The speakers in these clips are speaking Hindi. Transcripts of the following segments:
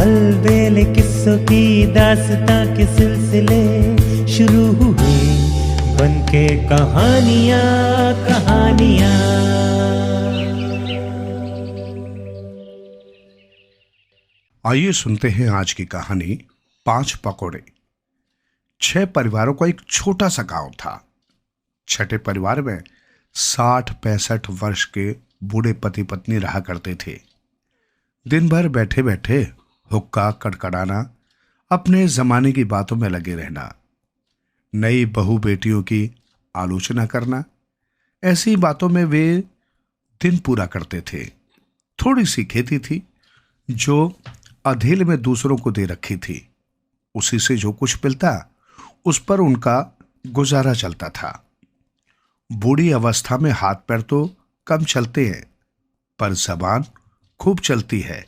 अलबेले किस्सों की दास्तां के सिलसिले शुरू हुए, बनके कहानियां कहानियां। आइए सुनते हैं आज की कहानी 5 पकौड़े। 6 परिवारों का एक छोटा सा गांव था। छठे परिवार में 60-65 वर्ष के बूढ़े पति पत्नी रहा करते थे। दिन भर बैठे बैठे हुक्का कड़कड़ाना, अपने जमाने की बातों में लगे रहना, नई बहू बेटियों की आलोचना करना, ऐसी बातों में वे दिन पूरा करते थे। थोड़ी सी खेती थी जो अधेल में दूसरों को दे रखी थी। उसी से जो कुछ मिलता उस पर उनका गुजारा चलता था। बूढ़ी अवस्था में हाथ पैर तो कम चलते हैं, पर जबान खूब चलती है।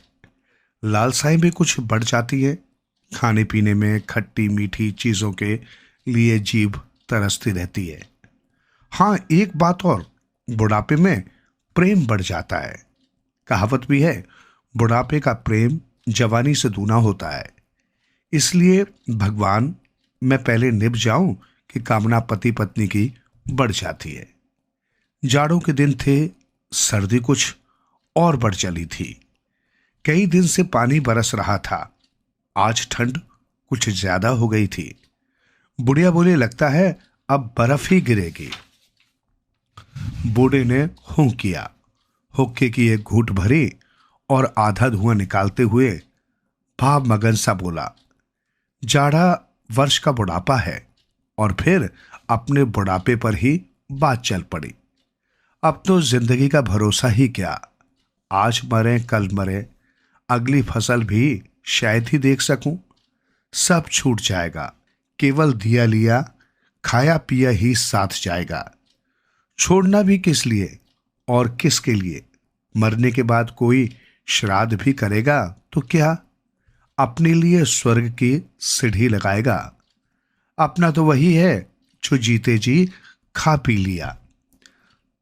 लालसाएं भी कुछ बढ़ जाती है। खाने पीने में खट्टी मीठी चीजों के लिए जीभ तरसती रहती है। हाँ, एक बात और, बुढ़ापे में प्रेम बढ़ जाता है। कहावत भी है, बुढ़ापे का प्रेम जवानी से दूना होता है। इसलिए भगवान, मैं पहले निभ जाऊं कि कामना पति पत्नी की बढ़ जाती है। जाड़ों के दिन थे, सर्दी कुछ और बढ़ चली थी। कई दिन से पानी बरस रहा था। आज ठंड कुछ ज्यादा हो गई थी। बुढ़िया बोले, लगता है अब बर्फ ही गिरेगी। बूढ़े ने हूं किया। हुक्के की एक घूंट भरी और आधा धुआं निकालते हुए भाव मगन सा बोला, जाड़ा वर्ष का बुढ़ापा है। और फिर अपने बुढ़ापे पर ही बात चल पड़ी। अब तो जिंदगी का भरोसा ही क्या, आज मरे कल मरे, अगली फसल भी शायद ही देख सकूं। सब छूट जाएगा, केवल दिया लिया खाया पिया ही साथ जाएगा। छोड़ना भी किस लिए और किसके लिए? मरने के बाद कोई श्राद्ध भी करेगा तो क्या? अपने लिए स्वर्ग की सीढ़ी लगाएगा। अपना तो वही है जो जीते जी खा पी लिया।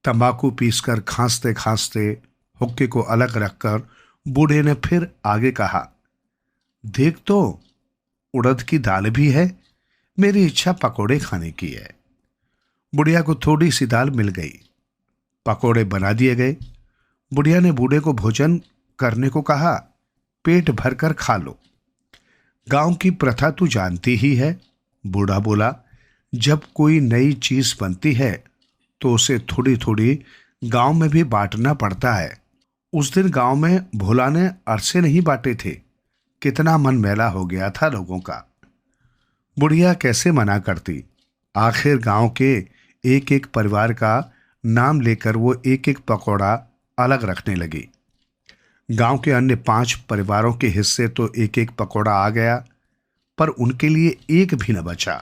तंबाकू पीसकर खांसते खांसते हुक्के को अलग रखकर बूढ़े ने फिर आगे कहा, देख तो उड़द की दाल भी है। मेरी इच्छा पकोड़े खाने की है। बुढ़िया को थोड़ी सी दाल मिल गई। पकोड़े बना दिए गए। बुढ़िया ने बूढ़े को भोजन करने को कहा, पेट भरकर खा लो। गांव की प्रथा तू जानती ही है। बूढ़ा बोला, जब कोई नई चीज बनती है तो उसे थोड़ी थोड़ी गांव में भी बांटना पड़ता है। उस दिन गांव में भोला ने अरसे नहीं बांटे थे। कितना मन मैला हो गया था लोगों का। बुढ़िया कैसे मना करती। आखिर गांव के एक एक परिवार का नाम लेकर वो एक एक पकौड़ा अलग रखने लगी। गांव के अन्य 5 परिवारों के हिस्से तो एक एक पकौड़ा आ गया, पर उनके लिए एक भी न बचा।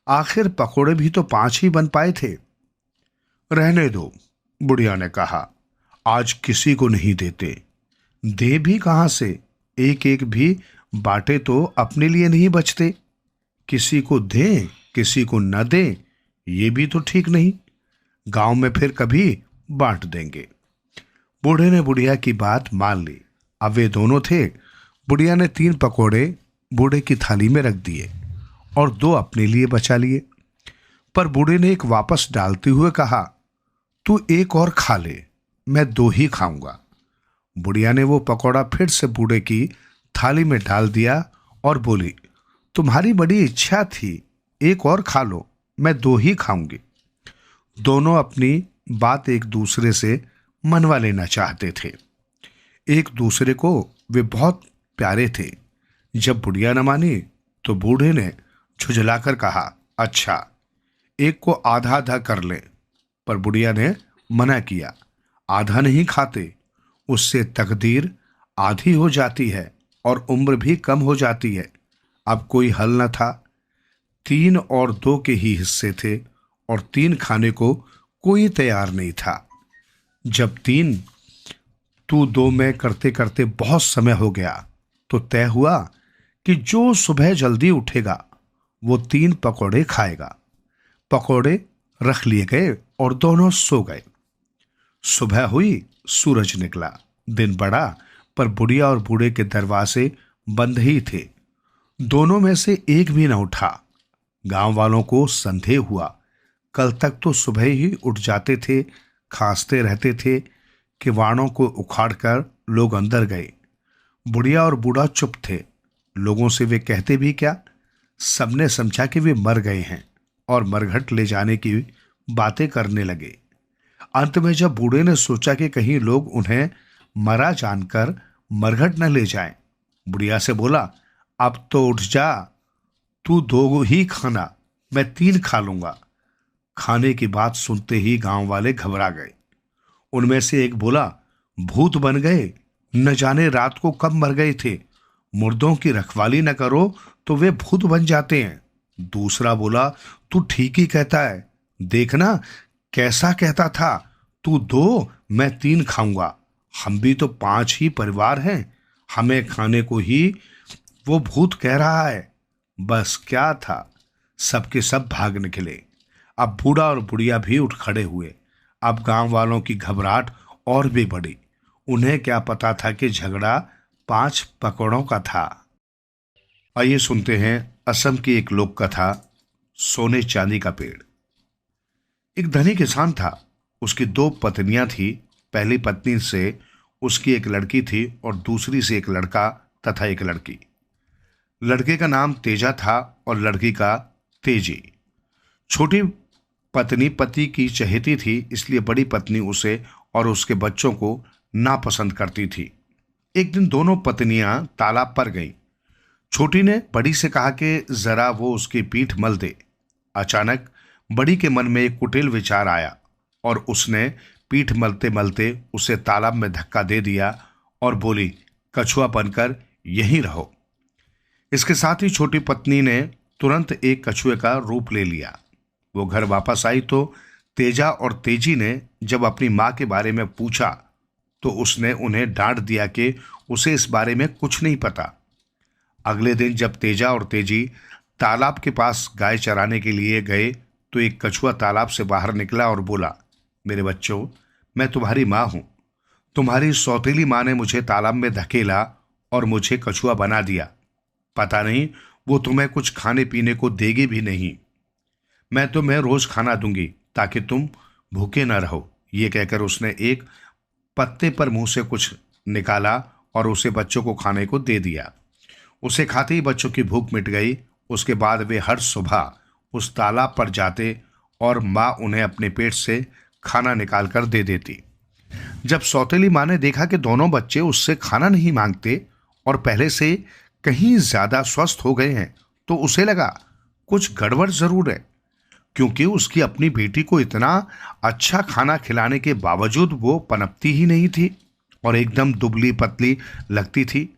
आखिर पकौड़े भी तो 5 ही बन पाए थे। रहने दो, बुढ़िया ने कहा, आज किसी को नहीं देते। दे भी कहां से? एक एक भी बांटे तो अपने लिए नहीं बचते। किसी को दें किसी को न दें, ये भी तो ठीक नहीं। गांव में फिर कभी बांट देंगे। बूढ़े ने बुढ़िया की बात मान ली। अब वे दोनों थे। बुढ़िया ने 3 पकौड़े बूढ़े की थाली में रख दिए और 2 अपने लिए बचा लिए। पर बूढ़े ने एक वापस डालते हुए कहा, तू एक और खा ले, मैं 2 ही खाऊंगा। बुढ़िया ने वो पकौड़ा फिर से बूढ़े की थाली में डाल दिया और बोली, तुम्हारी बड़ी इच्छा थी, एक और खा लो, मैं 2 ही खाऊंगी। दोनों अपनी बात एक दूसरे से मनवा लेना चाहते थे। एक दूसरे को वे बहुत प्यारे थे। जब बुढ़िया न मानी तो बूढ़े ने झुझलाकर कहा, अच्छा, एक को आधा आधा कर ले। पर बुढ़िया ने मना किया, आधा नहीं खाते, उससे तकदीर आधी हो जाती है और उम्र भी कम हो जाती है। अब कोई हल न था। 3 और 2 के ही हिस्से थे और 3 खाने को कोई तैयार नहीं था। जब 3 तू 2 में करते करते बहुत समय हो गया तो तय हुआ कि जो सुबह जल्दी उठेगा वो 3 पकौड़े खाएगा। पकौड़े रख लिए गए और दोनों सो गए। सुबह हुई, सूरज निकला, दिन बढ़ा, पर बुढ़िया और बूढ़े के दरवाजे बंद ही थे। दोनों में से एक भी न उठा। गांव वालों को संदेह हुआ। कल तक तो सुबह ही उठ जाते थे, खांसते रहते थे। किवाड़ों को उखाड़कर लोग अंदर गए। बुढ़िया और बूढ़ा चुप थे। लोगों से वे कहते भी क्या। सबने समझा कि वे मर गए हैं और मरघट ले जाने की बातें करने लगे। अंत में जब बूढ़े ने सोचा कि कहीं लोग उन्हें मरा जानकर मरघट न ले जाएं, बुढ़िया से बोला, अब तो उठ जा, तू 2 ही खाना, मैं 3 खा लूंगा। खाने की बात सुनते ही गांव वाले घबरा गए। उनमें से एक बोला, भूत बन गए, न जाने रात को कब मर गए थे। मुर्दों की रखवाली न करो तो वे भूत बन जाते हैं। दूसरा बोला, तू ठीक ही कहता है, देखना कैसा कहता था, तू 2 मैं 3 खाऊंगा। हम भी तो 5 ही परिवार हैं, हमें खाने को ही वो भूत कह रहा है। बस क्या था, सबके सब भाग निकले। अब बूढ़ा और बुढ़िया भी उठ खड़े हुए। अब गांव वालों की घबराहट और भी बढ़ी। उन्हें क्या पता था कि झगड़ा 5 पकौड़ों का था। आइए सुनते हैं असम की एक लोक कथा, सोने चांदी का पेड़। एक धनी किसान था। उसकी 2 पत्नियां थी। पहली पत्नी से उसकी एक लड़की थी और दूसरी से एक लड़का तथा एक लड़की। लड़के का नाम तेजा था और लड़की का तेजी। छोटी पत्नी पति की चहेती थी, इसलिए बड़ी पत्नी उसे और उसके बच्चों को नापसंद करती थी। एक दिन दोनों पत्नियां तालाब पर गईं। छोटी ने बड़ी से कहा कि जरा वो उसकी पीठ मल दे। अचानक बड़ी के मन में एक कुटिल विचार आया और उसने पीठ मलते मलते उसे तालाब में धक्का दे दिया और बोली, कछुआ बनकर यहीं रहो। इसके साथ ही छोटी पत्नी ने तुरंत एक कछुए का रूप ले लिया। वो घर वापस आई तो तेजा और तेजी ने जब अपनी माँ के बारे में पूछा तो उसने उन्हें डांट दिया कि उसे इस बारे में कुछ नहीं पता। अगले दिन जब तेजा और तेजी तालाब के पास गाय चराने के लिए गए तो एक कछुआ तालाब से बाहर निकला और बोला, मेरे बच्चों, मैं तुम्हारी माँ हूं। तुम्हारी सौतेली माँ ने मुझे तालाब में धकेला और मुझे कछुआ बना दिया। पता नहीं वो तुम्हें कुछ खाने पीने को देगी भी नहीं। मैं तुम्हें रोज खाना दूंगी ताकि तुम भूखे न रहो। ये कहकर उसने एक पत्ते पर मुंह से कुछ निकाला और उसे बच्चों को खाने को दे दिया। उसे खाते ही बच्चों की भूख मिट गई। उसके बाद वे हर सुबह उस तालाब पर जाते और माँ उन्हें अपने पेट से खाना निकाल कर दे देती। जब सौतेली माँ ने देखा कि दोनों बच्चे उससे खाना नहीं मांगते और पहले से कहीं ज्यादा स्वस्थ हो गए हैं तो उसे लगा कुछ गड़बड़ जरूर है, क्योंकि उसकी अपनी बेटी को इतना अच्छा खाना खिलाने के बावजूद वो पनपती ही नहीं थी और एकदम दुबली पतली लगती थी।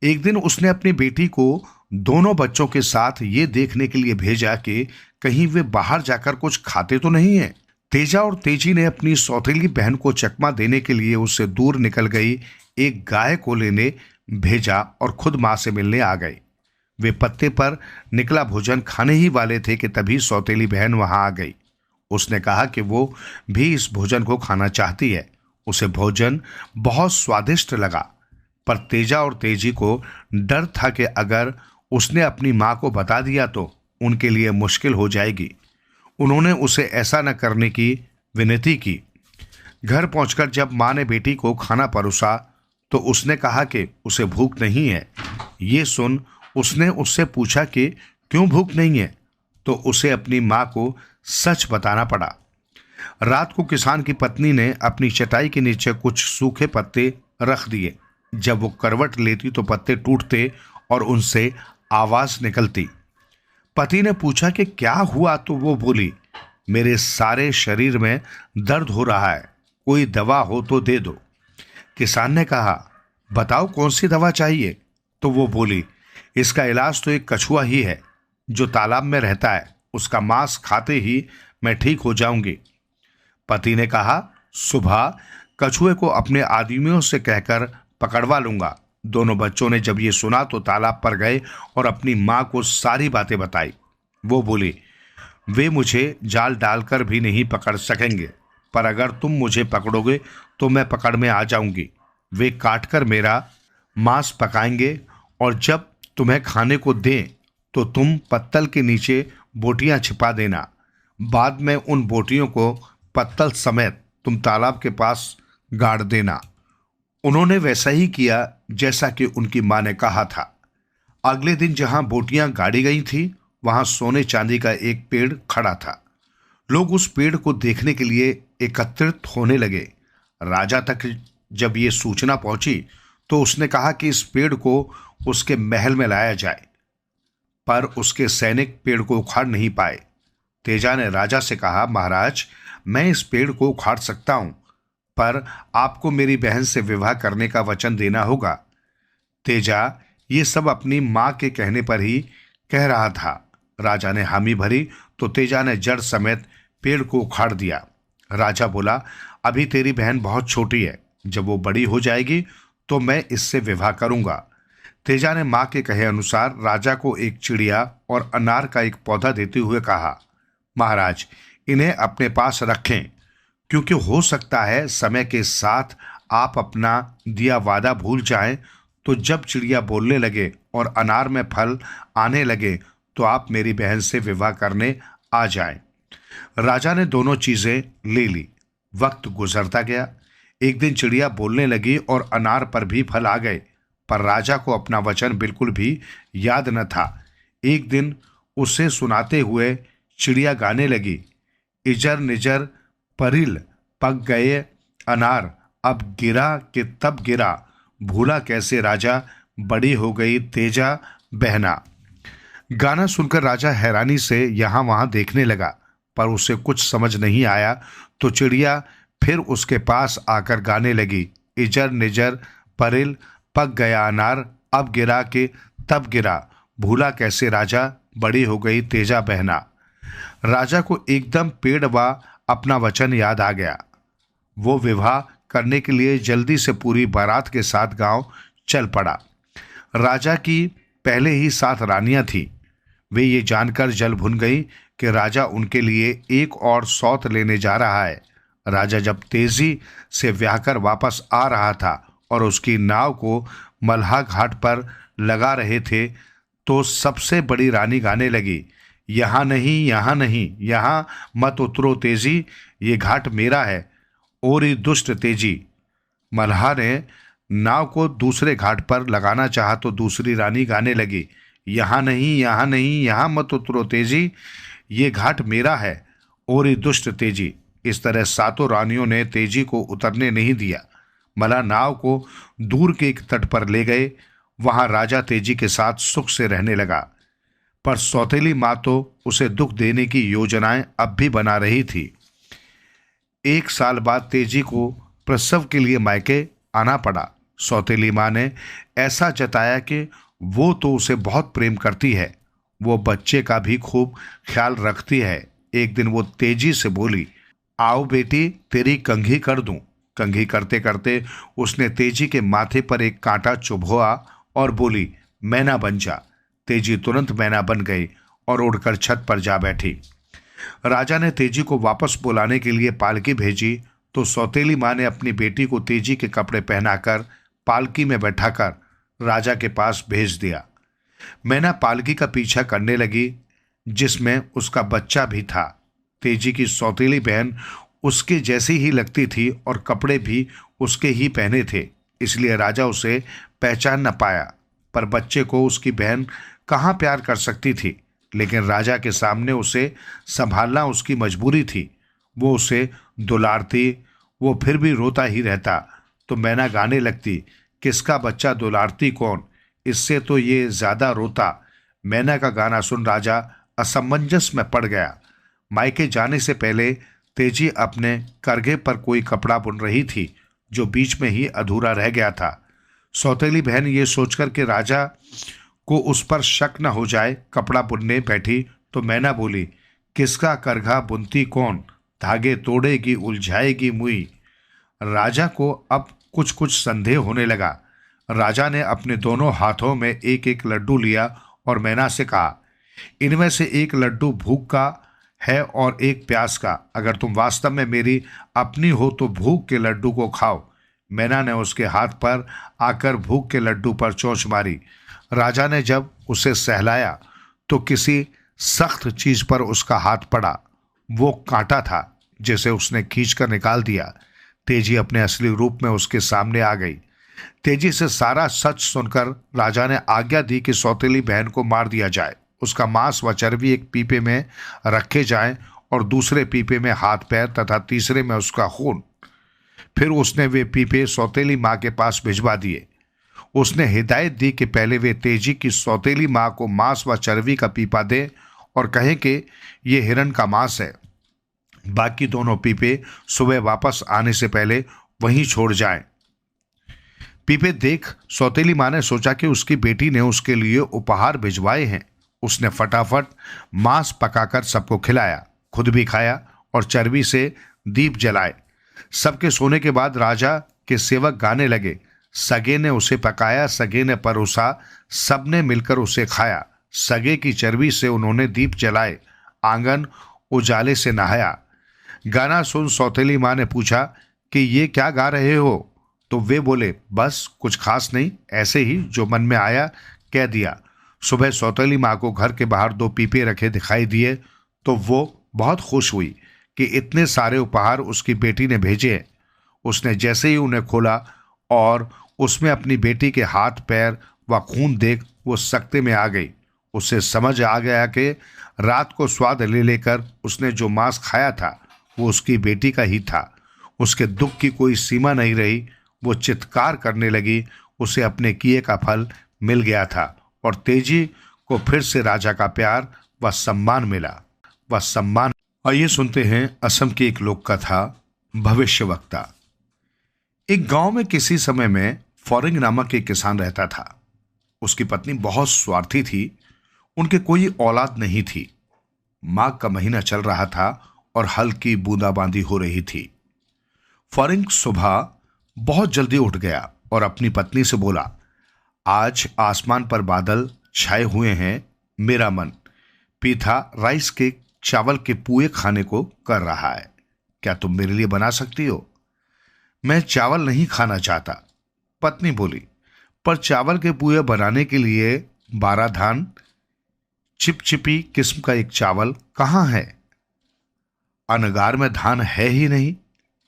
एक दिन उसने अपनी बेटी को दोनों बच्चों के साथ ये देखने के लिए भेजा कि कहीं वे बाहर जाकर कुछ खाते तो नहीं है। तेजा और तेजी ने अपनी सौतेली बहन को चकमा देने के लिए उससे दूर निकल गई एक गाय को लेने भेजा और खुद माँ से मिलने आ गए। वे पत्ते पर निकला भोजन खाने ही वाले थे कि तभी सौतेली बहन वहां आ गई। उसने कहा कि वो भी इस भोजन को खाना चाहती है। उसे भोजन बहुत स्वादिष्ट लगा, पर तेजा और तेजी को डर था कि अगर उसने अपनी माँ को बता दिया तो उनके लिए मुश्किल हो जाएगी। उन्होंने उसे ऐसा न करने की विनती की। घर पहुंचकर जब माँ ने बेटी को खाना परोसा तो उसने कहा कि उसे भूख नहीं है। ये सुन उसने उससे पूछा कि क्यों भूख नहीं है, तो उसे अपनी माँ को सच बताना पड़ा। रात को किसान की पत्नी ने अपनी चटाई के नीचे कुछ सूखे पत्ते रख दिए। जब वो करवट लेती तो पत्ते टूटते और उनसे आवाज निकलती। पति ने पूछा कि क्या हुआ, तो वो बोली, मेरे सारे शरीर में दर्द हो रहा है, कोई दवा हो तो दे दो। किसान ने कहा, बताओ कौन सी दवा चाहिए, तो वो बोली, इसका इलाज तो एक कछुआ ही है जो तालाब में रहता है, उसका मांस खाते ही मैं ठीक हो जाऊंगी। पति ने कहा, सुबह कछुए को अपने आदमियों से कहकर पकड़वा लूंगा। दोनों बच्चों ने जब ये सुना तो तालाब पर गए और अपनी माँ को सारी बातें बताई। वो बोली, वे मुझे जाल डालकर भी नहीं पकड़ सकेंगे, पर अगर तुम मुझे पकड़ोगे तो मैं पकड़ में आ जाऊंगी। वे काटकर मेरा मांस पकाएंगे और जब तुम्हें खाने को दें तो तुम पत्तल के नीचे बोटियां छिपा देना। बाद में उन बोटियों को पत्तल समेत तुम तालाब के पास गाड़ देना। उन्होंने वैसा ही किया जैसा कि उनकी मां ने कहा था। अगले दिन जहां बोटियां गाड़ी गई थी वहां सोने चांदी का एक पेड़ खड़ा था। लोग उस पेड़ को देखने के लिए एकत्रित होने लगे। राजा तक जब ये सूचना पहुंची तो उसने कहा कि इस पेड़ को उसके महल में लाया जाए, पर उसके सैनिक पेड़ को उखाड़ नहीं पाए। तेजा ने राजा से कहा, महाराज, मैं इस पेड़ को उखाड़ सकता हूं, पर आपको मेरी बहन से विवाह करने का वचन देना होगा। तेजा ये सब अपनी मां के कहने पर ही कह रहा था। राजा ने हामी भरी तो तेजा ने जड़ समेत पेड़ को उखाड़ दिया। राजा बोला, अभी तेरी बहन बहुत छोटी है, जब वो बड़ी हो जाएगी तो मैं इससे विवाह करूंगा। तेजा ने मां के कहे अनुसार राजा को एक चिड़िया और अनार का एक पौधा देते हुए कहा, महाराज, इन्हें अपने पास रखें, क्योंकि हो सकता है समय के साथ आप अपना दिया वादा भूल जाएं, तो जब चिड़िया बोलने लगे और अनार में फल आने लगे तो आप मेरी बहन से विवाह करने आ जाएं। राजा ने दोनों चीजें ले ली। वक्त गुजरता गया। एक दिन चिड़िया बोलने लगी और अनार पर भी फल आ गए, पर राजा को अपना वचन बिल्कुल भी याद न था। एक दिन उसे सुनाते हुए चिड़िया गाने लगी, इजर निजर परिल पक गए अनार, अब गिरा कि तब गिरा, भूला कैसे राजा, बड़ी हो गई तेजा बहना। गाना सुनकर राजा हैरानी से यहां वहां देखने लगा, पर उसे कुछ समझ नहीं आया। तो चिड़िया फिर उसके पास आकर गाने लगी, इजर निजर परिल पक गया अनार, अब गिरा कि तब गिरा, भूला कैसे राजा, बड़ी हो गई तेजा बहना। राजा को एकदम पेड़ व अपना वचन याद आ गया। वो विवाह करने के लिए जल्दी से पूरी बारात के साथ गांव चल पड़ा। राजा की पहले ही 7 रानियां थीं। वे ये जानकर जल भुन गई कि राजा उनके लिए एक और सौत लेने जा रहा है। राजा जब तेजी से व्याहकर वापस आ रहा था और उसकी नाव को मल्हा घाट पर लगा रहे थे तो सबसे बड़ी रानी गाने लगी, यहाँ नहीं, यहाँ नहीं, यहाँ मत उतरो तेजी, ये घाट मेरा है, और ये दुष्ट तेजी। मल्हा ने नाव को दूसरे घाट पर लगाना चाहा तो दूसरी रानी गाने लगी, यहाँ नहीं, यहाँ नहीं, यहाँ मत उतरो तेजी, ये घाट मेरा है, और ये दुष्ट तेजी। इस तरह 7 रानियों ने तेजी को उतरने नहीं दिया। मल्हा नाव को दूर के एक तट पर ले गए। वहां राजा तेजी के साथ सुख से रहने लगा, पर सौतेली मां तो उसे दुख देने की योजनाएं अब भी बना रही थी। 1 साल बाद तेजी को प्रसव के लिए मायके आना पड़ा। सौतेली मां ने ऐसा जताया कि वो तो उसे बहुत प्रेम करती है, वो बच्चे का भी खूब ख्याल रखती है। एक दिन वो तेजी से बोली, आओ बेटी, तेरी कंघी कर दूं। कंघी करते करते उसने तेजी के माथे पर एक कांटा चुभोआ और बोली, मैना बन जा। तेजी तुरंत मैना बन गई और उड़कर छत पर जा बैठी। राजा ने तेजी को वापस बुलाने के लिए पालकी भेजी तो सौतेली मां ने अपनी बेटी को तेजी के कपड़े पहनाकर पालकी में बैठाकर राजा के पास भेज दिया। मैना पालकी का पीछा करने लगी, जिसमें उसका बच्चा भी था। तेजी की सौतेली बहन उसके जैसी ही लगती थी और कपड़े भी उसके ही पहने थे, इसलिए राजा उसे पहचान न पाया। पर बच्चे को उसकी बहन कहाँ प्यार कर सकती थी, लेकिन राजा के सामने उसे संभालना उसकी मजबूरी थी। वो उसे दुलारती, वो फिर भी रोता ही रहता तो मैना गाने लगती, किसका बच्चा दुलारती कौन, इससे तो ये ज्यादा रोता। मैना का गाना सुन राजा असमंजस में पड़ गया। मायके जाने से पहले तेजी अपने करघे पर कोई कपड़ा बुन रही थी जो बीच में ही अधूरा रह गया था। सौतेली बहन ये सोचकर कि राजा को उस पर शक न हो जाए कपड़ा बुनने बैठी तो मैना बोली, किसका करघा बुनती कौन, धागे तोड़ेगी उलझाएगी मुई। राजा को अब कुछ कुछ संदेह होने लगा। राजा ने अपने दोनों हाथों में एक एक लड्डू लिया और मैना से कहा, इनमें से एक लड्डू भूख का है और एक प्यास का। अगर तुम वास्तव में मेरी अपनी हो तो भूख के लड्डू को खाओ, मैना ने उसके हाथ पर आकर भूख के लड्डू पर चोंच मारी। राजा ने जब उसे सहलाया तो किसी सख्त चीज पर उसका हाथ पड़ा। वो कांटा था जिसे उसने खींचकर निकाल दिया। तेजी अपने असली रूप में उसके सामने आ गई। तेजी से सारा सच सुनकर राजा ने आज्ञा दी कि सौतेली बहन को मार दिया जाए, उसका मांस व चर्बी एक पीपे में रखे जाएं और दूसरे पीपे में हाथ पैर तथा तीसरे में उसका खून। फिर उसने वे पीपे सौतेली माँ के पास भिजवा दिए। उसने हिदायत दी कि पहले वे तेजी की सौतेली माँ को मांस व चर्बी का पीपा दे और कहें कि ये हिरण का मांस है। बाकी दोनों पीपे सुबह वापस आने से पहले वहीं छोड़ जाएं। पीपे देख सौतेली माँ ने सोचा कि उसकी बेटी ने उसके लिए उपहार भिजवाए हैं। उसने फटाफट मांस पकाकर सबको खिलाया, खुद भी खाया और चर्बी से दीप जलाए। सबके सोने के बाद राजा के सेवक गाने लगे। सगे ने उसे पकाया, सगे ने परोसा, सबने मिलकर उसे खाया। सगे की चर्बी से उन्होंने दीप जलाए, आंगन उजाले से नहाया। गाना सुन सौतेली माँ ने पूछा कि ये क्या गा रहे हो? तो वे बोले, बस कुछ खास नहीं, ऐसे ही जो मन में आया कह दिया। सुबह सौतेली माँ को घर के बाहर 2 पीपे रखे दिखाई दिए तो वो बहुत खुश हुई कि इतने सारे उपहार उसकी बेटी ने भेजे हैं। उसने जैसे ही उन्हें खोला और उसमें अपनी बेटी के हाथ पैर व खून देख वो सकते में आ गई। उसे समझ आ गया कि रात को स्वाद ले लेकर उसने जो मांस खाया था वो उसकी बेटी का ही था। उसके दुख की कोई सीमा नहीं रही। वो चित्कार करने लगी। उसे अपने किए का फल मिल गया था और तेजी को फिर से राजा का प्यार व सम्मान मिला। आइए सुनते हैं असम की एक लोक कथा, भविष्यवक्ता। एक गांव में किसी समय में फॉरिंग नामक एक किसान रहता था। उसकी पत्नी बहुत स्वार्थी थी। उनके कोई औलाद नहीं थी। माघ का महीना चल रहा था और हल्की बूंदाबांदी हो रही थी। फॉरिंग सुबह बहुत जल्दी उठ गया और अपनी पत्नी से बोला, आज आसमान पर बादल छाए हुए हैं। मेरा मन पीठा राइस के चावल के पुए खाने को कर रहा है। क्या तुम मेरे लिए बना सकती हो? मैं चावल नहीं खाना चाहता, पत्नी बोली। पर चावल के पुए बनाने के लिए 12 धान चिपचिपी किस्म का एक चावल कहाँ है? अनगार में धान है ही नहीं।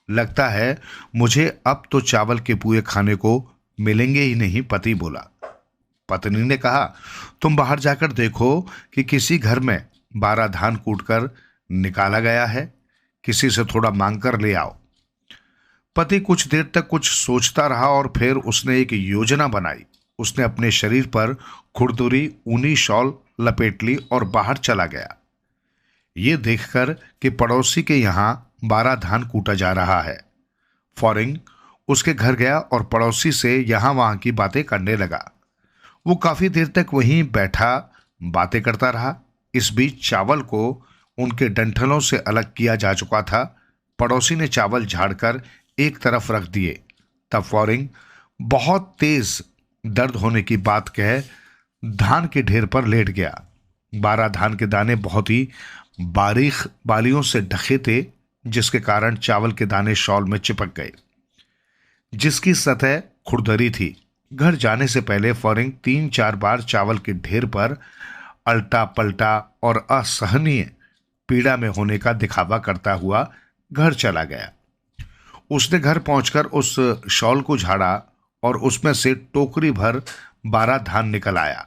लगता है मुझे अब तो चावल के पुए खाने को मिलेंगे ही नहीं, पति बोला। पत्नी ने कहा, तुम बाहर जाकर देखो कि किसी घर में 12 धान कूटकर निकाला गया है, किसी से थोड़ा मांग कर ले आओ। पति कुछ देर तक कुछ सोचता रहा और फिर उसने एक योजना बनाई। उसने अपने शरीर पर खुरदुरी ऊनी शॉल लपेट ली और बाहर चला गया। ये देखकर कि पड़ोसी के यहां 12 धान कूटा जा रहा है। फॉरिंग उसके घर गया और पड़ोसी से यहां वहां की बातें करने लगा। वो काफी देर तक वहीं बैठा बातें करता रहा। इस बीच चावल को उनके डंठलों से अलग किया जा चुका था। पड़ोसी ने चावल झाड़कर एक तरफ रख दिए। तब फॉरिंग बहुत तेज दर्द होने की बात कह धान के ढेर पर लेट गया। 12 धान के दाने बहुत ही बारीक बालियों से ढके थे, जिसके कारण चावल के दाने शॉल में चिपक गए, जिसकी सतह खुरदरी थी। घर जाने से पहले फॉरिंग 3-4 बार चावल के ढेर पर अल्टा पलटा और असहनीय पीड़ा में होने का दिखावा करता हुआ घर चला गया। उसने घर पहुंचकर उस शॉल को झाड़ा और उसमें से टोकरी भर 12 धान निकल आया।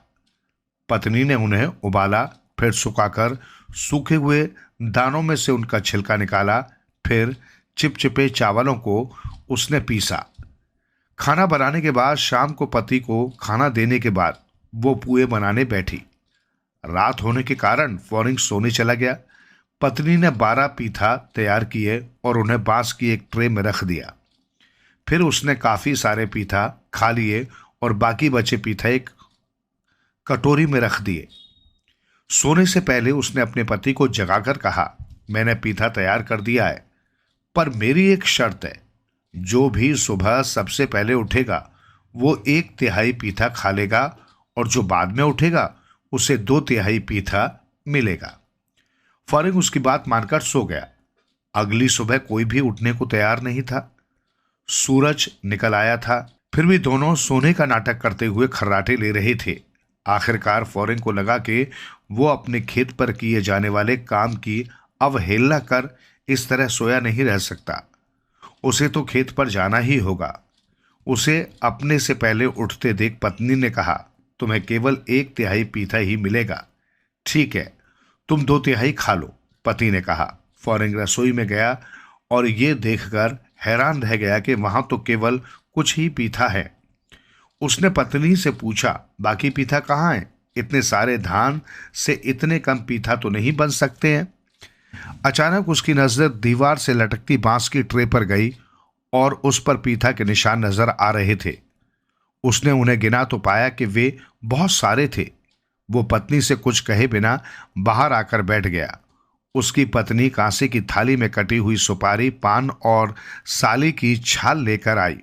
पत्नी ने उन्हें उबाला, फिर सुखाकर सूखे हुए दानों में से उनका छिलका निकाला। फिर चिपचिपे चावलों को उसने पीसा। खाना बनाने के बाद शाम को पति को खाना देने के बाद वो पुए बनाने बैठी। रात होने के कारण फॉरिंग सोने चला गया। पत्नी ने 12 पीठा तैयार किए और उन्हें बांस की एक ट्रे में रख दिया। फिर उसने काफी सारे पीठा खा लिए और बाकी बचे पीठा एक कटोरी में रख दिए। सोने से पहले उसने अपने पति को जगाकर कहा, मैंने पीठा तैयार कर दिया है, पर मेरी एक शर्त है। जो भी सुबह सबसे पहले उठेगा वो 1/3 पीठा खा लेगा और जो बाद में उठेगा उसे 2/3 पीठा मिलेगा। फॉरिंग उसकी बात मानकर सो गया। अगली सुबह कोई भी उठने को तैयार नहीं था। सूरज निकल आया था। फिर भी दोनों सोने का नाटक करते हुए खर्राटे ले रहे थे। आखिरकार फॉरेन को लगा कि वो अपने खेत पर किए जाने वाले काम की अवहेलना कर इस तरह सोया नहीं रह सकता। उसे तो खेत पर जाना ही होगा। उसे अपने से पहले उठते देख पत्नी ने कहा, तुम्हें केवल 1/3 पीता ही मिलेगा। ठीक है, तुम 2/3 खा लो, पति ने कहा। फॉरेन रसोई में गया और ये देखकर हैरान रह गया कि वहां तो केवल कुछ ही पीता है। उसने पत्नी से पूछा, बाकी पीता कहाँ है? इतने सारे धान से इतने कम पीता तो नहीं बन सकते हैं। अचानक उसकी नजर दीवार से लटकती बांस की ट्रे पर गई और उस पर पीता के निशान नजर आ रहे थे। उसने उन्हें गिना तो पाया कि वे बहुत सारे थे। वो पत्नी से कुछ कहे बिना बाहर आकर बैठ गया। उसकी पत्नी कांसे की थाली में कटी हुई सुपारी, पान और साली की छाल लेकर आई।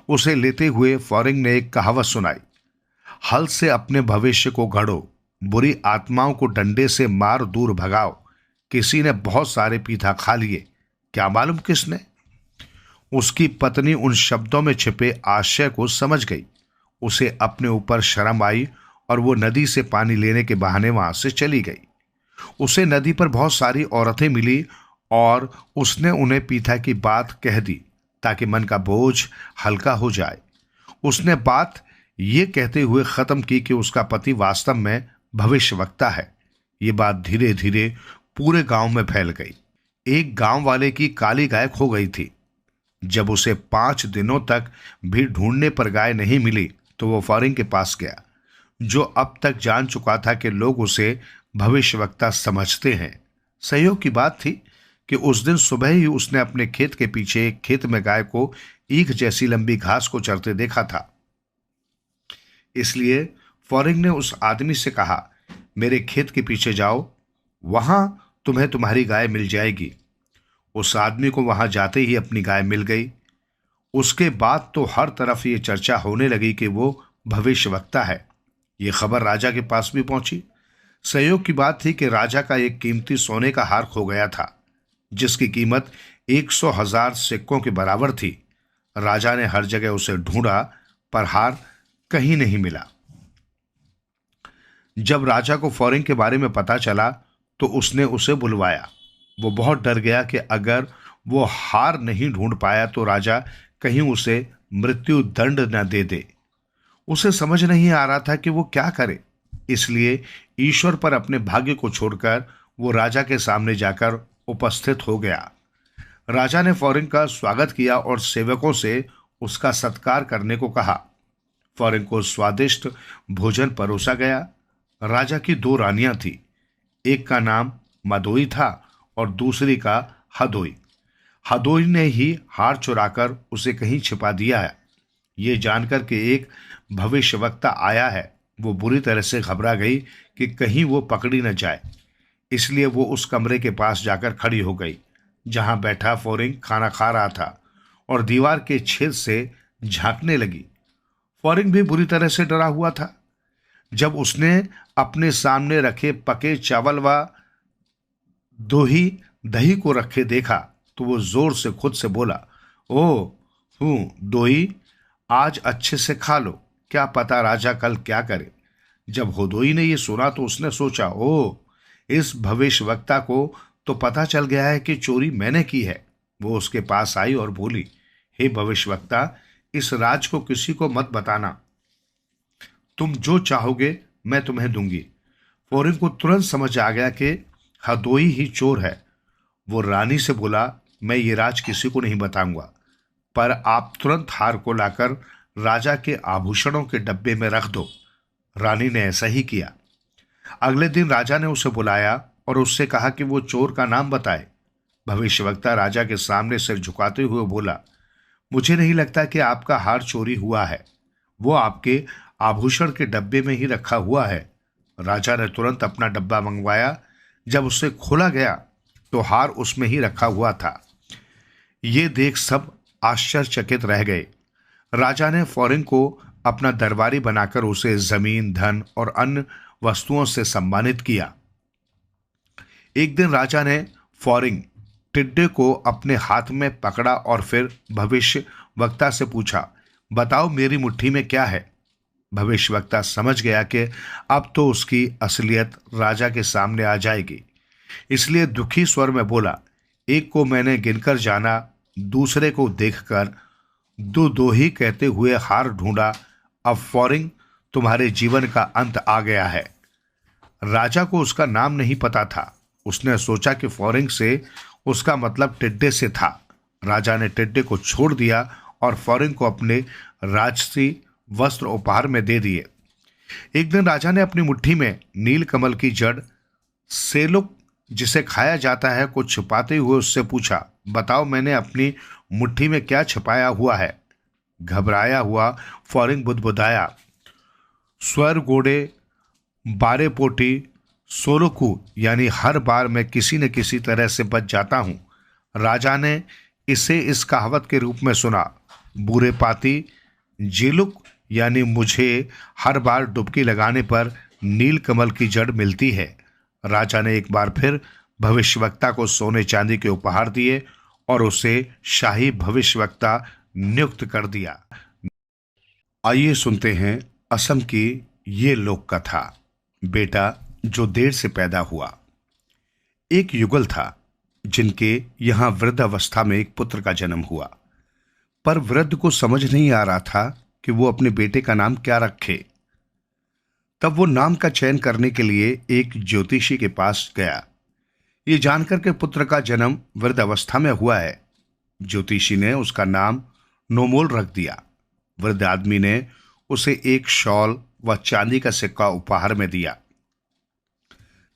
उसे लेते हुए फॉरेन ने एक कहावत सुनाई, हल से अपने भविष्य को घड़ो, बुरी आत्माओं को डंडे से मार दूर भगाओ। किसी ने बहुत सारे पीता खा लिए, क्या मालूम किसने। उसकी पत्नी उन शब्दों में छिपे आशय को समझ गई। उसे अपने ऊपर शर्म आई और वो नदी से पानी लेने के बहाने वहां से चली गई। उसे नदी पर बहुत सारी औरतें मिली और उसने उन्हें पीता की बात कह दी ताकि मन का बोझ हल्का हो जाए। उसने बात ये कहते हुए खत्म की कि उसका पति वास्तव में भविष्यवक्ता है। ये बात धीरे धीरे पूरे गांव में फैल गई। एक गांव वाले की काली गाय खो गई थी। जब उसे 5 दिनों तक भी ढूंढने पर गाय नहीं मिली तो वो फॉरेन के पास गया, जो अब तक जान चुका था कि लोग उसे भविष्यवक्ता समझते हैं। सहयोग की बात थी कि उस दिन सुबह ही उसने अपने खेत के पीछे एक खेत में गाय को ईख जैसी लंबी घास को चरते देखा था। इसलिए फॉरेन ने उस आदमी से कहा, मेरे खेत के पीछे जाओ, वहां तुम्हें तुम्हारी गाय मिल जाएगी। उस आदमी को वहां जाते ही अपनी गाय मिल गई। उसके बाद तो हर तरफ ये चर्चा होने लगी कि वो भविष्यवक्ता है। ये खबर राजा के पास भी पहुंची। सहयोग की बात थी कि राजा का एक कीमती सोने का हार खो गया था, जिसकी कीमत 100,000 सिक्कों के बराबर थी। राजा ने हर जगह उसे ढूंढा पर हार कहीं नहीं मिला। जब राजा को फॉरेन के बारे में पता चला तो उसने उसे बुलवाया। वो बहुत डर गया कि अगर वो हार नहीं ढूंढ पाया तो राजा कहीं उसे मृत्यु दंड न दे दे। उसे समझ नहीं आ रहा था कि वो क्या करे, इसलिए ईश्वर पर अपने भाग्य को छोड़कर वो राजा के सामने जाकर उपस्थित हो गया। राजा ने फॉरेन का स्वागत किया और सेवकों से उसका सत्कार करने को कहा। फॉरेन को स्वादिष्ट भोजन परोसा गया। राजा की 2 रानियां थी, एक का नाम मदोई था और दूसरी का हदोई। हदोई ने ही हार चुराकर उसे कहीं छिपा दिया है। ये जानकर कि एक भविष्यवक्ता आया है, वो बुरी तरह से घबरा गई कि कहीं वो पकड़ी न जाए। इसलिए वो उस कमरे के पास जाकर खड़ी हो गई जहां बैठा फॉरेन खाना खा रहा था और दीवार के छेद से झांकने लगी। फॉरेन भी बुरी तरह से डरा हुआ था। जब उसने अपने सामने रखे पके चावल व दही को रखे देखा तो वो जोर से खुद से बोला, दोही, आज अच्छे से खा लो, क्या पता राजा कल क्या करे। जब हदोई ने ये सुना तो उसने सोचा, इस भविष्यवक्ता को तो पता चल गया है कि चोरी मैंने की है। वो उसके पास आई और बोली, हे भविष्यवक्ता, इस राज को किसी को मत बताना। तुम जो चाहोगे मैं तुम्हें दूंगी। फॉरेन को तुरंत समझ आ गया कि हदोई ही चोर है। वो रानी से बोला, मैं ये राज किसी को नहीं बताऊंगा, पर आप तुरंत हार को लाकर राजा के आभूषणों के डब्बे में रख दो। रानी ने ऐसा ही किया। अगले दिन राजा ने उसे बुलाया और उससे कहा कि वो चोर का नाम बताए। भविष्यवक्ता राजा के सामने सिर झुकाते हुए बोला, मुझे नहीं लगता कि आपका हार चोरी हुआ है, वो आपके आभूषण के डब्बे में ही रखा हुआ है। राजा ने तुरंत अपना डब्बा मंगवाया। जब उसे खोला गया तो हार उसमें ही रखा हुआ था। ये देख सब आश्चर्यचकित रह गए। राजा ने फॉरेन को अपना दरबारी बनाकर उसे जमीन, धन और अन्य वस्तुओं से सम्मानित किया। एक दिन राजा ने फॉरेन टिड्डे को अपने हाथ में पकड़ा और फिर भविष्य वक्ता से पूछा, बताओ मेरी मुट्ठी में क्या है। भविष्यवक्ता समझ गया कि अब तो उसकी असलियत राजा के सामने आ जाएगी, इसलिए दुखी स्वर में बोला, एक को मैंने गिनकर जाना, दूसरे को देखकर दो दो ही कहते हुए हार ढूंढा। अब फौरिंग तुम्हारे जीवन का अंत आ गया है। राजा को उसका नाम नहीं पता था। उसने सोचा कि फौरिंग से उसका मतलब टिड्डे से था। राजा ने टिड्डे को छोड़ दिया और फौरिंग को अपने राजसी वस्त्र उपहार में दे दिए। एक दिन राजा ने अपनी मुट्ठी में नील कमल की जड़ सेलुक, जिसे खाया जाता है, को छुपाते हुए उससे पूछा, बताओ मैंने अपनी मुट्ठी में क्या छुपाया हुआ है। घबराया हुआ फौरिंग बुदबुदाया, स्वर गोड़े बारे पोटी सोलोकू, यानी हर बार मैं किसी न किसी तरह से बच जाता हूं। राजा ने इसे इस कहावत के रूप में सुना, बुरे पाती जेलुक, यानी मुझे हर बार डुबकी लगाने पर नील कमल की जड़ मिलती है। राजा ने एक बार फिर भविष्यवक्ता को सोने चांदी के उपहार दिए और उसे शाही भविष्यवक्ता नियुक्त कर दिया। आइए सुनते हैं असम की ये लोक कथा, बेटा जो देर से पैदा हुआ। एक युगल था जिनके यहां वृद्धावस्था में एक पुत्र का जन्म हुआ, पर वृद्ध को समझ नहीं आ रहा था कि वो अपने बेटे का नाम क्या रखे। तब वो नाम का चयन करने के लिए एक ज्योतिषी के पास गया। ये जानकर के पुत्र का जन्म वृद्धावस्था में हुआ है, ज्योतिषी ने उसका नाम नोमोल रख दिया। वृद्ध आदमी ने उसे एक शॉल व चांदी का सिक्का उपहार में दिया।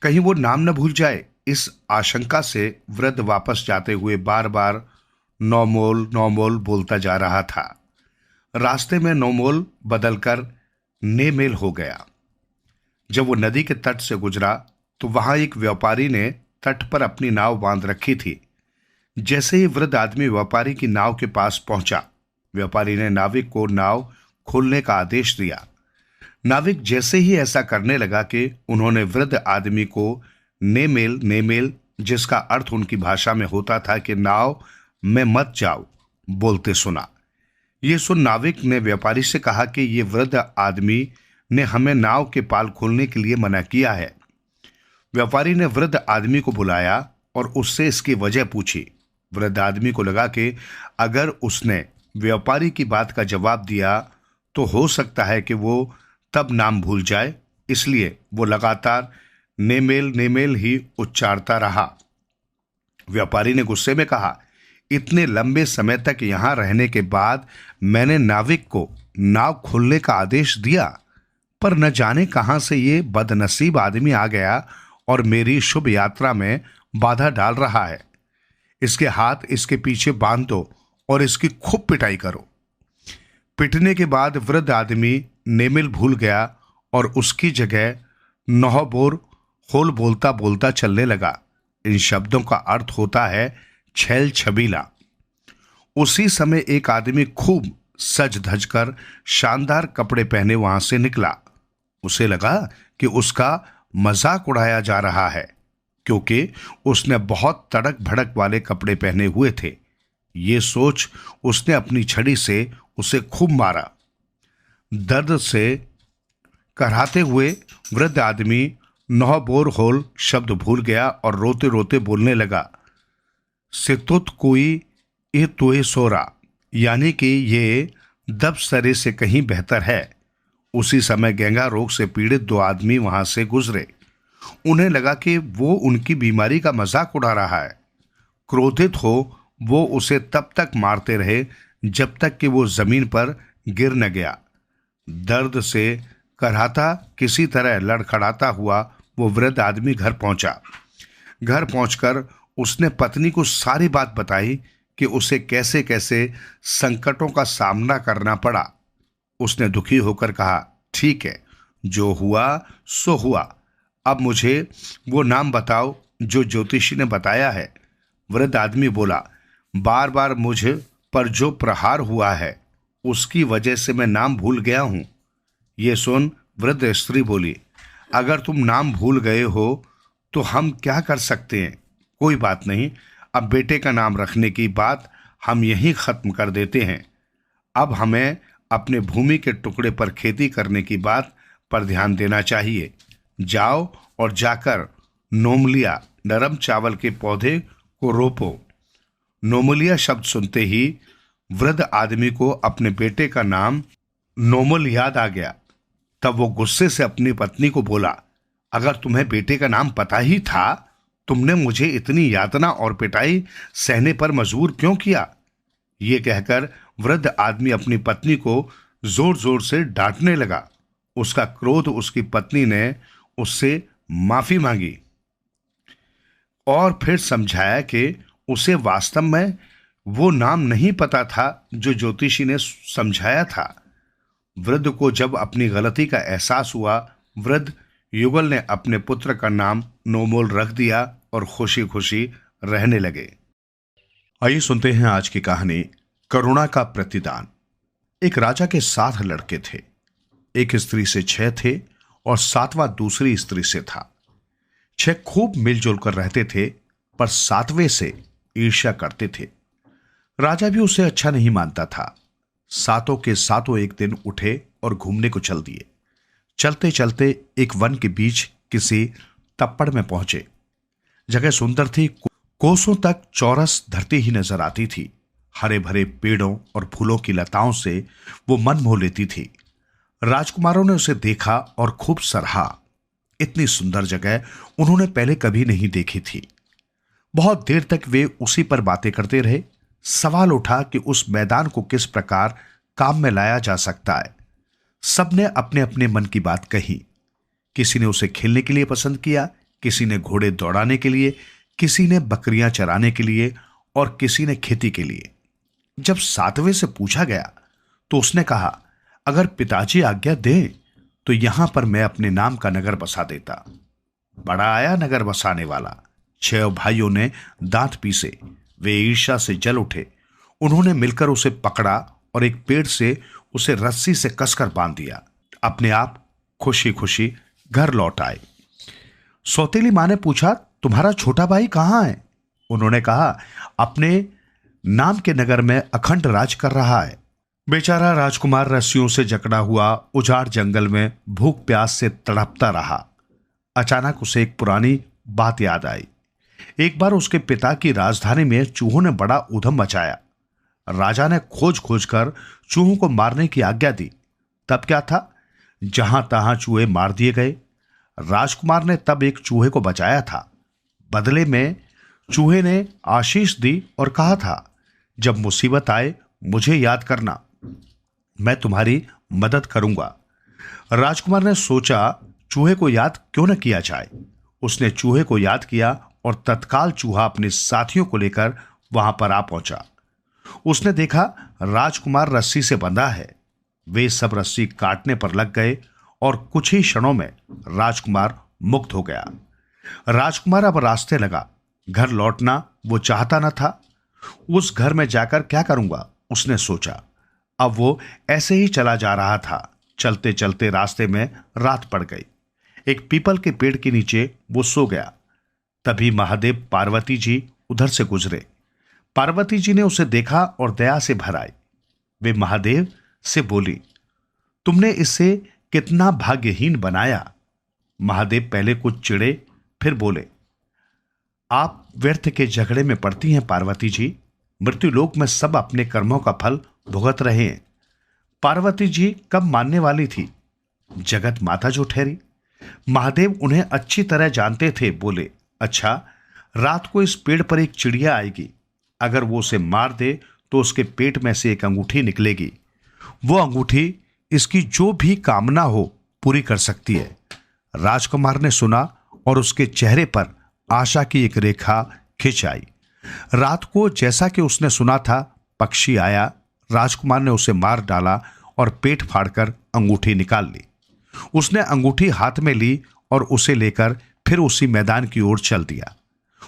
कहीं वो नाम न भूल जाए, इस आशंका से वृद्ध वापस जाते हुए बार बार नौमोल नौमोल बोलता जा रहा था। रास्ते में नौमोल बदलकर नेमेल हो गया। जब वो नदी के तट से गुजरा तो वहां एक व्यापारी ने तट पर अपनी नाव बांध रखी थी। जैसे ही वृद्ध आदमी व्यापारी की नाव के पास पहुंचा, व्यापारी ने नाविक को नाव खोलने का आदेश दिया। नाविक जैसे ही ऐसा करने लगा कि उन्होंने वृद्ध आदमी को नेमेल नेमेल, जिसका अर्थ उनकी भाषा में होता था कि नाव में मत जाओ, बोलते सुना। ये सुन नाविक ने व्यापारी से कहा कि ये वृद्ध आदमी ने हमें नाव के पाल खोलने के लिए मना किया है। व्यापारी ने वृद्ध आदमी को बुलाया और उससे इसकी वजह पूछी। वृद्ध आदमी को लगा कि अगर उसने व्यापारी की बात का जवाब दिया तो हो सकता है कि वो तब नाम भूल जाए, इसलिए वो लगातार नेमेल नेमेल ही उच्चारता रहा। व्यापारी ने गुस्से में कहा, इतने लंबे समय तक यहां रहने के बाद मैंने नाविक को नाव खोलने का आदेश दिया, पर न जाने कहां से ये बदनसीब आदमी आ गया और मेरी शुभ यात्रा में बाधा डाल रहा है। इसके हाथ इसके पीछे बांध दो और इसकी खूब पिटाई करो। पिटने के बाद वृद्ध आदमी नेमिल भूल गया और उसकी जगह नौबोर होल बोलता बोलता चलने लगा। इन शब्दों का अर्थ होता है छैल छबीला। उसी समय एक आदमी खूब सज धज कर शानदार कपड़े पहने वहां से निकला। उसे लगा कि उसका मजाक उड़ाया जा रहा है, क्योंकि उसने बहुत तड़क भड़क वाले कपड़े पहने हुए थे। ये सोच उसने अपनी छड़ी से उसे खूब मारा। दर्द से कराहते हुए वृद्ध आदमी नौबोर होल शब्द भूल गया और रोते रोते बोलने लगा, सितुत कोई ए तोए सोरा, यानी कि ये दब सरे से कहीं बेहतर है। उसी समय गेंगा रोग से पीड़ित दो आदमी वहां से गुजरे। उन्हें लगा कि वो उनकी बीमारी का मजाक उड़ा रहा है। क्रोधित हो वो उसे तब तक मारते रहे जब तक कि वो जमीन पर गिर न गया। दर्द से कराहता किसी तरह लड़खड़ाता हुआ वो वृद्ध आदमी घर पहुंचा। घर पहुंचकर उसने पत्नी को सारी बात बताई कि उसे कैसे कैसे संकटों का सामना करना पड़ा। उसने दुखी होकर कहा, ठीक है, जो हुआ सो हुआ, अब मुझे वो नाम बताओ जो ज्योतिषी ने बताया है। वृद्ध आदमी बोला, बार बार मुझे पर जो प्रहार हुआ है उसकी वजह से मैं नाम भूल गया हूं। ये सुन वृद्ध स्त्री बोली, अगर तुम नाम भूल गए हो तो हम क्या कर सकते हैं। कोई बात नहीं, अब बेटे का नाम रखने की बात हम यहीं खत्म कर देते हैं। अब हमें अपने भूमि के टुकड़े पर खेती करने की बात पर ध्यान देना चाहिए। जाओ और जाकर नोमलिया नरम चावल के पौधे को रोपो। नोमलिया शब्द सुनते ही वृद्ध आदमी को अपने बेटे का नाम नोमल याद आ गया। तब वो गुस्से से अपनी पत्नी को बोला, अगर तुम्हें बेटे का नाम पता ही था, तुमने मुझे इतनी यातना और पिटाई सहने पर मजबूर क्यों किया? ये कहकर वृद्ध आदमी अपनी पत्नी को जोर जोर से डांटने लगा। उसका क्रोध उसकी पत्नी ने उससे माफी मांगी और फिर समझाया कि उसे वास्तव में वो नाम नहीं पता था जो ज्योतिषी ने समझाया था। वृद्ध को जब अपनी गलती का एहसास हुआ, वृद्ध युगल ने अपने पुत्र का नाम नोमोल रख दिया और खुशी खुशी रहने लगे। आइए सुनते हैं आज की कहानी, करुणा का प्रतिदान। एक राजा के 7 लड़के थे। एक स्त्री से 6 थे और 7वां दूसरी स्त्री से था। 6 खूब मिलजुल कर रहते थे, पर 7वें से ईर्ष्या करते थे। राजा भी उसे अच्छा नहीं मानता था। 7 के 7 एक दिन उठे और घूमने को चल दिए। चलते चलते एक वन के बीच किसी तप्पड़ में पहुंचे। जगह सुंदर थी, कोसों तक चौरस धरती ही नजर आती थी। हरे भरे पेड़ों और फूलों की लताओं से वो मन मोह लेती थी। राजकुमारों ने उसे देखा और खूब सराहा। इतनी सुंदर जगह उन्होंने पहले कभी नहीं देखी थी। बहुत देर तक वे उसी पर बातें करते रहे। सवाल उठा कि उस मैदान को किस प्रकार काम में लाया जा सकता है। सबने अपने अपने मन की बात कही। किसी ने उसे खेलने के लिए पसंद किया, किसी ने घोड़े दौड़ाने के लिए, किसी ने बकरियां चराने के लिए और किसी ने खेती के लिए। जब 7वें से पूछा गया तो उसने कहा, अगर पिताजी आज्ञा दें तो यहां पर मैं अपने नाम का नगर बसा देता। बड़ा आया नगर बसाने वाला। 6 भाइयों ने दांत पीसे। वे ईर्ष्या से जल उठे। उन्होंने मिलकर उसे पकड़ा और एक पेड़ से उसे रस्सी से कसकर बांध दिया। अपने आप खुशी खुशी घर लौट आए। सौतेली मां ने पूछा, तुम्हारा छोटा भाई कहां है? उन्होंने कहा, अपने नाम के नगर में अखंड राज कर रहा है। बेचारा राजकुमार रस्सियों से जकड़ा हुआ उजाड़ जंगल में भूख प्यास से तड़पता रहा। अचानक उसे एक पुरानी बात याद आई। एक बार उसके पिता की राजधानी में चूहों ने बड़ा ऊधम मचाया। राजा ने खोज खोज कर चूहों को मारने की आज्ञा दी। तब क्या था, जहां तहां चूहे मार दिए गए। राजकुमार ने तब एक चूहे को बचाया था। बदले में चूहे ने आशीष दी और कहा था, जब मुसीबत आए मुझे याद करना, मैं तुम्हारी मदद करूंगा। राजकुमार ने सोचा, चूहे को याद क्यों न किया जाए। उसने चूहे को याद किया और तत्काल चूहा अपने साथियों को लेकर वहां पर आ पहुंचा। उसने देखा राजकुमार रस्सी से बंधा है। वे सब रस्सी काटने पर लग गए और कुछ ही क्षणों में राजकुमार मुक्त हो गया। राजकुमार अब रास्ते लगा। घर लौटना वो चाहता न था। उस घर में जाकर क्या करूंगा, उसने सोचा। अब वो ऐसे ही चला जा रहा था। चलते चलते रास्ते में रात पड़ गई। एक पीपल के पेड़ के नीचे वो सो गया। तभी महादेव पार्वती जी उधर से गुजरे। पार्वती जी ने उसे देखा और दया से भर आई। वे महादेव से बोली, तुमने इसे कितना भाग्यहीन बनाया। महादेव पहले कुछ चिढ़े, फिर बोले, आप व्यर्थ के झगड़े में पड़ती हैं पार्वती जी। मृत्युलोक में सब अपने कर्मों का फल भुगत रहे हैं। पार्वती जी कब मानने वाली थी, जगत माता जो ठहरी। महादेव उन्हें अच्छी तरह जानते थे। बोले, अच्छा, रात को इस पेड़ पर एक चिड़िया आएगी। अगर वो उसे मार दे तो उसके पेट में से एक अंगूठी निकलेगी। वो अंगूठी इसकी जो भी कामना हो पूरी कर सकती है। राजकुमार ने सुना और उसके चेहरे पर आशा की एक रेखा खिंच आई। रात को जैसा कि उसने सुना था, पक्षी आया। राजकुमार ने उसे मार डाला और पेट फाड़कर अंगूठी निकाल ली। उसने अंगूठी हाथ में ली और उसे लेकर फिर उसी मैदान की ओर चल दिया।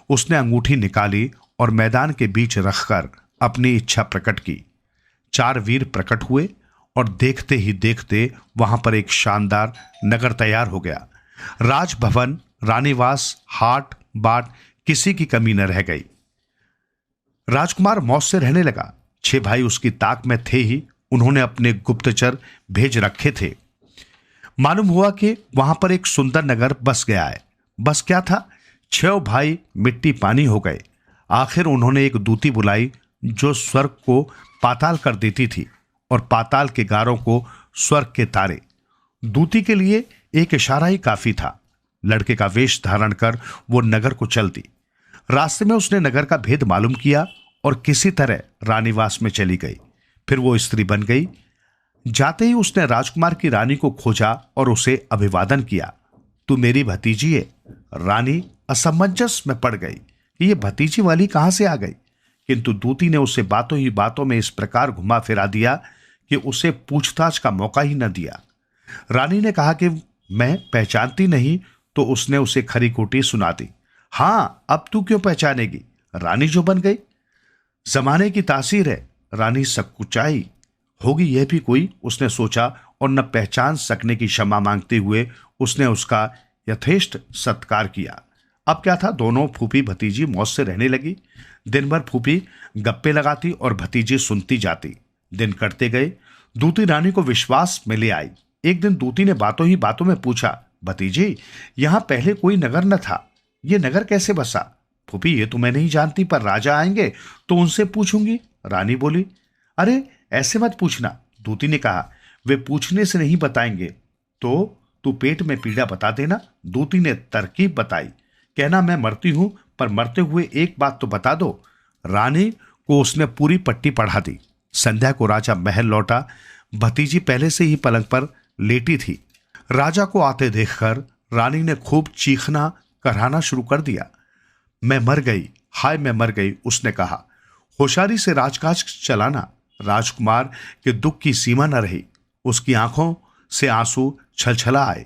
उसने अंगूठी निकाली और मैदान के बीच रखकर अपनी इच्छा प्रकट की। 4 वीर प्रकट हुए और देखते ही देखते वहां पर एक शानदार नगर तैयार हो गया। राजभवन, रानीवास, हाट बाट, किसी की कमी न रह गई। राजकुमार मौज से रहने लगा। 6 भाई उसकी ताक में थे ही उन्होंने अपने गुप्तचर भेज रखे थे। मालूम हुआ कि वहां पर एक सुंदर नगर बस गया है। बस क्या था, 6 भाई मिट्टी पानी हो गए। आखिर उन्होंने एक दूती बुलाई जो स्वर्ग को पाताल कर देती थी और पाताल के गारों को स्वर्ग के तारे। दूती के लिए एक इशारा ही काफी था। लड़के का वेश धारण कर वो नगर को चल दी। रास्ते में उसने नगर का भेद मालूम किया और किसी तरह रानीवास में चली गई। फिर वो स्त्री बन गई। जाते ही उसने राजकुमार की रानी को खोजा और उसे अभिवादन किया। तू मेरी भतीजी है। रानी असमंजस में पड़ गई कि ये भतीजी वाली कहां से आ गई, किंतु दूती ने उसे बातों ही बातों में इस प्रकार घुमा फिरा दिया कि उसे पूछताछ का मौका ही न दिया। रानी ने कहा कि मैं पहचानती नहीं, तो उसने उसे खरी खोटी सुना दी। हां, अब तू क्यों पहचानेगी, रानी जो बन गई। जमाने की तासीर है। रानी सकुचाई होगी यह भी कोई, उसने सोचा, और न पहचान सकने की क्षमा मांगते हुए उसने उसका यथेष्ट सत्कार किया। अब क्या था, दोनों फूफी भतीजी मौज से रहने लगी। दिन भर फूफी गप्पे लगाती और भतीजी सुनती जाती। दिन कटते गए। दूती रानी को विश्वास में ले आई। एक दिन दूती ने बातों ही बातों में पूछा, भतीजी, यहां पहले कोई नगर न था, ये नगर कैसे बसा। फूफी, ये तो मैं नहीं जानती, पर राजा आएंगे तो उनसे पूछूंगी। रानी बोली, अरे ऐसे मत पूछना। दूती ने कहा, वे पूछने से नहीं बताएंगे तो तू पेट में पीड़ा बता देना। दूती ने तरकीब बताई। कहना, मैं मरती हूं, पर मरते हुए एक बात तो बता दो। रानी को उसने पूरी पट्टी पढ़ा दी। संध्या को राजा महल लौटा। भतीजी पहले से ही पलंग पर लेटी थी। राजा को आते देखकर रानी ने खूब चीखना कराना शुरू कर दिया। मैं मर गई, हाय मैं मर गई, उसने कहा। होशियारी से राजकाज चलाना। राजकुमार के दुख की सीमा न रही। उसकी आंखों से आंसू छलछला आए।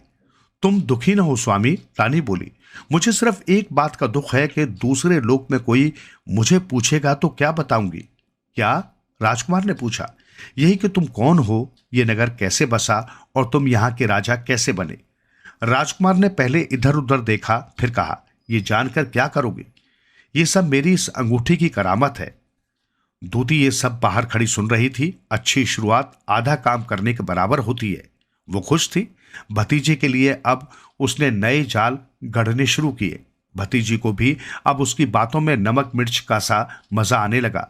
तुम दुखी न हो स्वामी, रानी बोली। मुझे सिर्फ एक बात का दुख है कि दूसरे लोक में कोई मुझे पूछेगा तो क्या बताऊंगी। क्या, राजकुमार ने पूछा। यही कि तुम कौन हो, ये नगर कैसे बसा और तुम यहां के राजा कैसे बने। राजकुमार ने पहले इधर उधर देखा, फिर कहा, यह जानकर क्या करोगे, ये सब मेरी इस अंगूठी की करामत है। दूती ये सब बाहर खड़ी सुन रही थी। अच्छी शुरुआत आधा काम करने के बराबर होती है। वो खुश थी। भतीजे के लिए अब उसने नए जाल गढ़ने शुरू किए। भतीजी को भी अब उसकी बातों में नमक मिर्च का सा मजा आने लगा।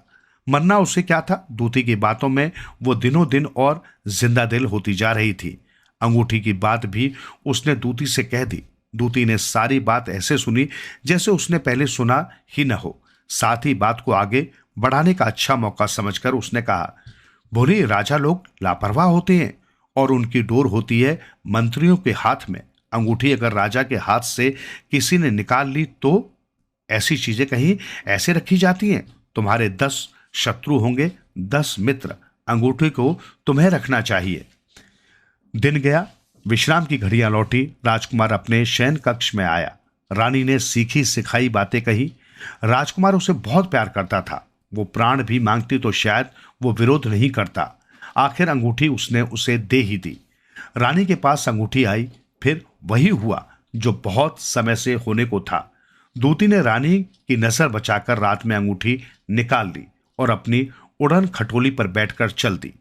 मरना उसे क्या था, दूती की बातों में वो दिनों दिन और जिंदा दिल होती जा रही थी। अंगूठी की बात भी उसने दूती से कह दी। दूती ने सारी बात ऐसे सुनी जैसे उसने पहले सुना ही न हो। साथ ही बात को आगे बढ़ाने का अच्छा मौका समझकर उसने कहा, बोली, राजा लोग लापरवाह होते हैं और उनकी डोर होती है मंत्रियों के हाथ में। अंगूठी अगर राजा के हाथ से किसी ने निकाल ली तो ऐसी चीजें कहीं ऐसे रखी जाती हैं। तुम्हारे 10 शत्रु होंगे, 10 मित्र। अंगूठी को तुम्हें रखना चाहिए। दिन गया। विश्राम की घड़ियां लौटी। राजकुमार अपने शयन कक्ष में आया। रानी ने सीखी सिखाई बातें कही। राजकुमार उसे बहुत प्यार करता था। वो प्राण भी मांगती तो शायद वो विरोध नहीं करता। आखिर अंगूठी उसने उसे दे ही दी। रानी के पास अंगूठी आई। फिर वही हुआ जो बहुत समय से होने को था। दूती ने रानी की नजर बचाकर रात में अंगूठी निकाल ली और अपनी उड़न खटोली पर बैठकर चल दी।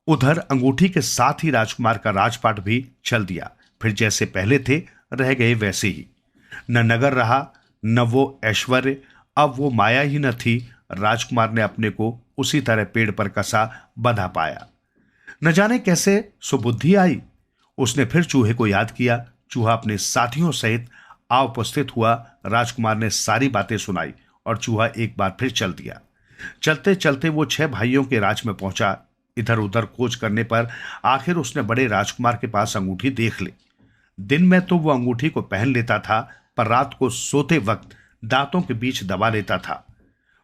उधर अंगूठी के साथ ही राजकुमार का राजपाट भी चल दिया। फिर जैसे पहले थे रह गए वैसे ही। न नगर रहा, न वो ऐश्वर्य। अब वो माया ही न थी। राजकुमार ने अपने को उसी तरह पेड़ पर कसा बंधा पाया। न जाने कैसे सुबुद्धि आई। उसने फिर चूहे को याद किया। चूहा अपने साथियों सहित आ उपस्थित हुआ। राजकुमार ने सारी बातें सुनाई और चूहा एक बार फिर चल दिया। चलते चलते वो 6 भाइयों के राज में पहुंचा। इधर उधर खोज करने पर आखिर उसने बड़े राजकुमार के पास अंगूठी देख ली। दिन में तो वो अंगूठी को पहन लेता था, पर रात को सोते वक्त दांतों के बीच दबा लेता था।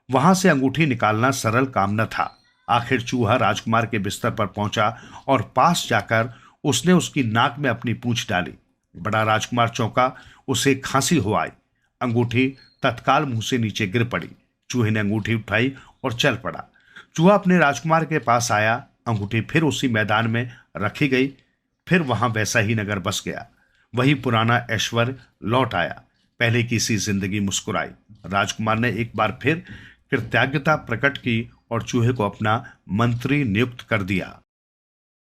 वहां से अंगूठी निकालना सरल काम न था। आखिर चूहा राजकुमार के बिस्तर पर पहुंचा और पास जाकर उसने उसकी नाक में अपनी पूंछ डाली। बड़ा राजकुमार चौंका। उसे खांसी हो आई। अंगूठी तत्काल मुंह से नीचे गिर पड़ी। चूहे ने अंगूठी उठाई और चल पड़ा। चूहा अपने राजकुमार के पास आया। अंगूठी फिर उसी मैदान में रखी गई। फिर वहां वैसा ही नगर बस गया। वही पुराना ऐश्वर्य लौट आया। पहले की सी जिंदगी मुस्कुराई। राजकुमार ने एक बार फिर कृतज्ञता प्रकट की और चूहे को अपना मंत्री नियुक्त कर दिया।